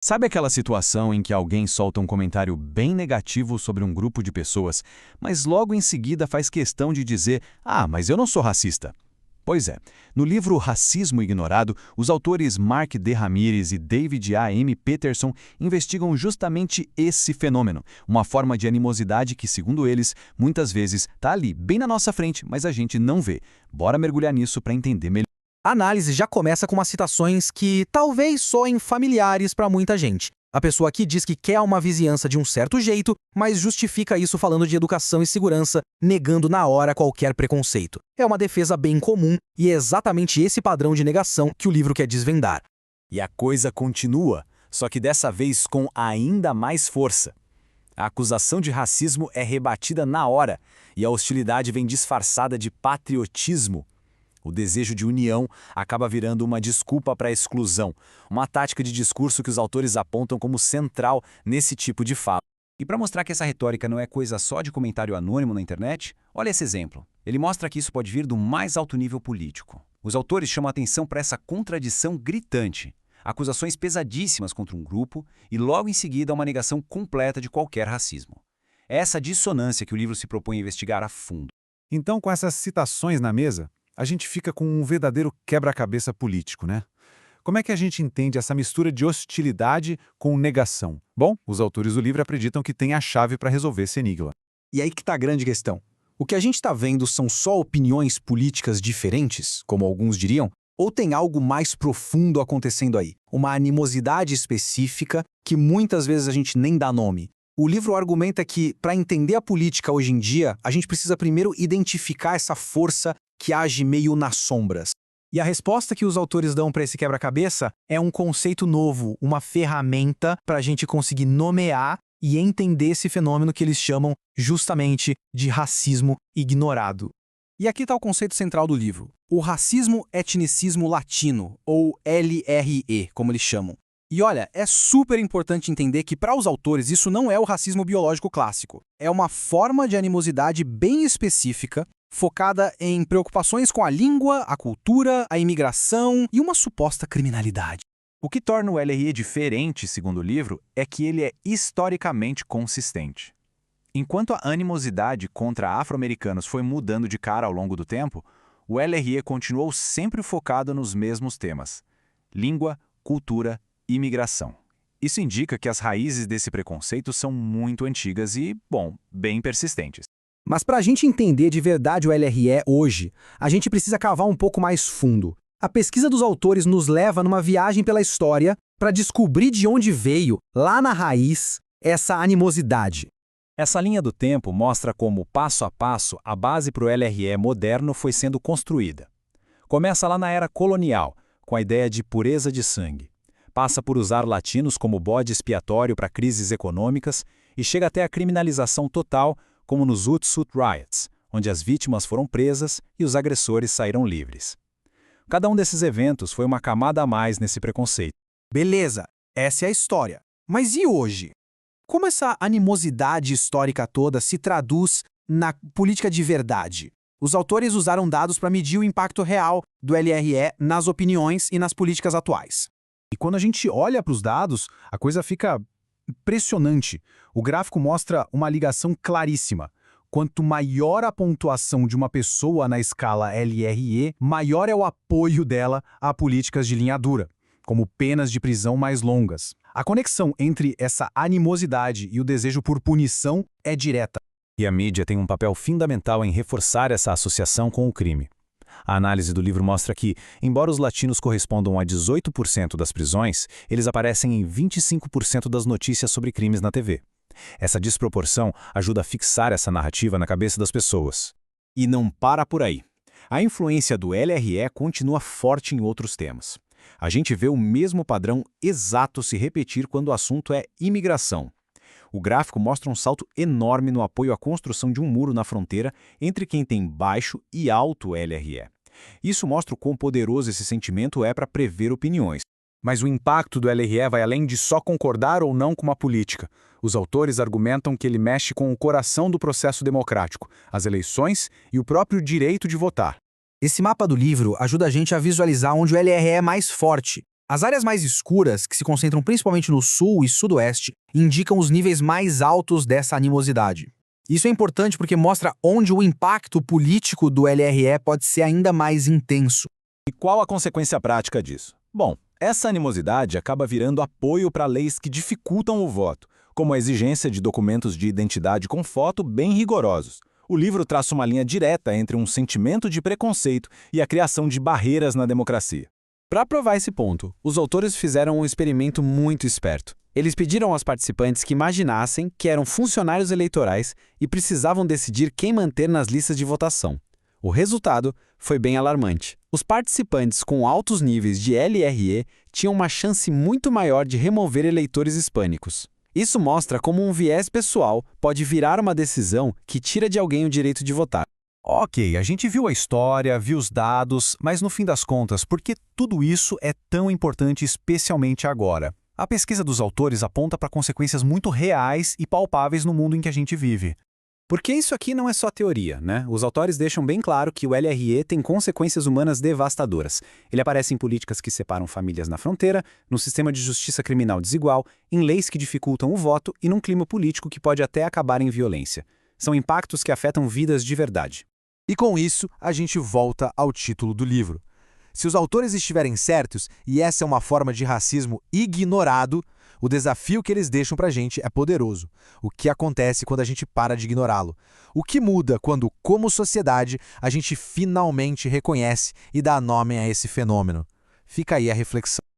Sabe aquela situação em que alguém solta um comentário bem negativo sobre um grupo de pessoas, mas logo em seguida faz questão de dizer: "Ah, mas eu não sou racista"? Pois é, no livro Racismo Ignorado, os autores Mark D. Ramirez e David A. M. Peterson investigam justamente esse fenômeno, uma forma de animosidade que, segundo eles, muitas vezes está ali, bem na nossa frente, mas a gente não vê. Bora mergulhar nisso para entender melhor. A análise já começa com umas citações que talvez soem familiares para muita gente. A pessoa aqui diz que quer uma vizinhança de um certo jeito, mas justifica isso falando de educação e segurança, negando na hora qualquer preconceito. É uma defesa bem comum e é exatamente esse padrão de negação que o livro quer desvendar. E a coisa continua, só que dessa vez com ainda mais força. A acusação de racismo é rebatida na hora e a hostilidade vem disfarçada de patriotismo. O desejo de união acaba virando uma desculpa para a exclusão, uma tática de discurso que os autores apontam como central nesse tipo de fala. E para mostrar que essa retórica não é coisa só de comentário anônimo na internet, olha esse exemplo. Ele mostra que isso pode vir do mais alto nível político. Os autores chamam a atenção para essa contradição gritante. Acusações pesadíssimas contra um grupo e logo em seguida uma negação completa de qualquer racismo. É essa dissonância que o livro se propõe a investigar a fundo. Então, com essas citações na mesa, a gente fica com um verdadeiro quebra-cabeça político, né? Como é que a gente entende essa mistura de hostilidade com negação? Bom, os autores do livro acreditam que tem a chave para resolver esse enigma. E aí que está a grande questão. O que a gente está vendo são só opiniões políticas diferentes, como alguns diriam, ou tem algo mais profundo acontecendo aí? Uma animosidade específica que muitas vezes a gente nem dá nome. O livro argumenta que, para entender a política hoje em dia, a gente precisa primeiro identificar essa força que age meio nas sombras. E a resposta que os autores dão para esse quebra-cabeça é um conceito novo, uma ferramenta para a gente conseguir nomear e entender esse fenômeno que eles chamam justamente de racismo ignorado. E aqui está o conceito central do livro: o racismo etnicismo latino, ou LRE, como eles chamam. E olha, é super importante entender que para os autores isso não é o racismo biológico clássico. É uma forma de animosidade bem específica, focada em preocupações com a língua, a cultura, a imigração e uma suposta criminalidade. O que torna o LRE diferente, segundo o livro, é que ele é historicamente consistente. Enquanto a animosidade contra afro-americanos foi mudando de cara ao longo do tempo, o LRE continuou sempre focado nos mesmos temas: língua, cultura e imigração. Isso indica que as raízes desse preconceito são muito antigas e, bom, bem persistentes. Mas para a gente entender de verdade o LRE hoje, a gente precisa cavar um pouco mais fundo. A pesquisa dos autores nos leva numa viagem pela história para descobrir de onde veio, lá na raiz, essa animosidade. Essa linha do tempo mostra como, passo a passo, a base para o LRE moderno foi sendo construída. Começa lá na era colonial, com a ideia de pureza de sangue. Passa por usar latinos como bode expiatório para crises econômicas e chega até a criminalização total, como nos Zoot Suit Riots, onde as vítimas foram presas e os agressores saíram livres. Cada um desses eventos foi uma camada a mais nesse preconceito. Beleza, essa é a história. Mas e hoje? Como essa animosidade histórica toda se traduz na política de verdade? Os autores usaram dados para medir o impacto real do LRE nas opiniões e nas políticas atuais. E quando a gente olha para os dados, a coisa fica impressionante. O gráfico mostra uma ligação claríssima. Quanto maior a pontuação de uma pessoa na escala LRE, maior é o apoio dela a políticas de linha dura, como penas de prisão mais longas. A conexão entre essa animosidade e o desejo por punição é direta. E a mídia tem um papel fundamental em reforçar essa associação com o crime. A análise do livro mostra que, embora os latinos correspondam a 18% das prisões, eles aparecem em 25% das notícias sobre crimes na TV. Essa desproporção ajuda a fixar essa narrativa na cabeça das pessoas. E não para por aí. A influência do LRE continua forte em outros temas. A gente vê o mesmo padrão exato se repetir quando o assunto é imigração. O gráfico mostra um salto enorme no apoio à construção de um muro na fronteira entre quem tem baixo e alto LRE. Isso mostra o quão poderoso esse sentimento é para prever opiniões. Mas o impacto do LRE vai além de só concordar ou não com uma política. Os autores argumentam que ele mexe com o coração do processo democrático, as eleições e o próprio direito de votar. Esse mapa do livro ajuda a gente a visualizar onde o LRE é mais forte. As áreas mais escuras, que se concentram principalmente no sul e sudoeste, indicam os níveis mais altos dessa animosidade. Isso é importante porque mostra onde o impacto político do LRE pode ser ainda mais intenso. E qual a consequência prática disso? Bom, essa animosidade acaba virando apoio para leis que dificultam o voto, como a exigência de documentos de identidade com foto bem rigorosos. O livro traça uma linha direta entre um sentimento de preconceito e a criação de barreiras na democracia. Para provar esse ponto, os autores fizeram um experimento muito esperto. Eles pediram aos participantes que imaginassem que eram funcionários eleitorais e precisavam decidir quem manter nas listas de votação. O resultado foi bem alarmante. Os participantes com altos níveis de LRE tinham uma chance muito maior de remover eleitores hispânicos. Isso mostra como um viés pessoal pode virar uma decisão que tira de alguém o direito de votar. Ok, a gente viu a história, viu os dados, mas no fim das contas, por que tudo isso é tão importante especialmente agora? A pesquisa dos autores aponta para consequências muito reais e palpáveis no mundo em que a gente vive. Porque isso aqui não é só teoria, né? Os autores deixam bem claro que o LRE tem consequências humanas devastadoras. Ele aparece em políticas que separam famílias na fronteira, no sistema de justiça criminal desigual, em leis que dificultam o voto e num clima político que pode até acabar em violência. São impactos que afetam vidas de verdade. E com isso, a gente volta ao título do livro. Se os autores estiverem certos, e essa é uma forma de racismo ignorado, o desafio que eles deixam pra gente é poderoso. O que acontece quando a gente para de ignorá-lo? O que muda quando, como sociedade, a gente finalmente reconhece e dá nome a esse fenômeno? Fica aí a reflexão.